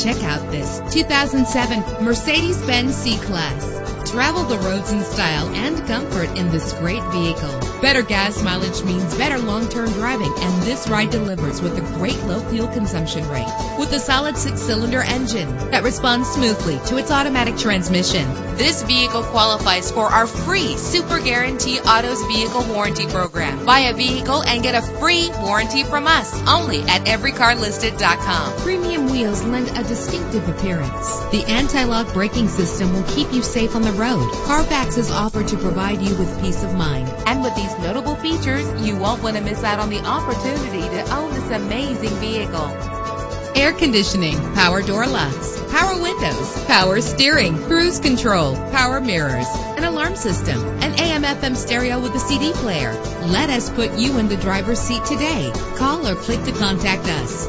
Check out this 2007 Mercedes-Benz C-Class. Travel the roads in style and comfort in this great vehicle. Better gas mileage means better long-term driving, and this ride delivers with a great low fuel consumption rate. With a solid 6-cylinder engine that responds smoothly to its automatic transmission, this vehicle qualifies for our free Super Guarantee Autos Vehicle Warranty Program. Buy a vehicle and get a free warranty from us only at everycarlisted.com. Premium wheels lend a distinctive appearance. The anti-lock braking system will keep you safe on the road. Carfax is offered to provide you with peace of mind. And with these notable features, you won't want to miss out on the opportunity to own this amazing vehicle. Air conditioning, power door locks, power windows, power steering, cruise control, power mirrors, an alarm system, an AM/FM stereo with a CD player. Let us put you in the driver's seat today. Call or click to contact us.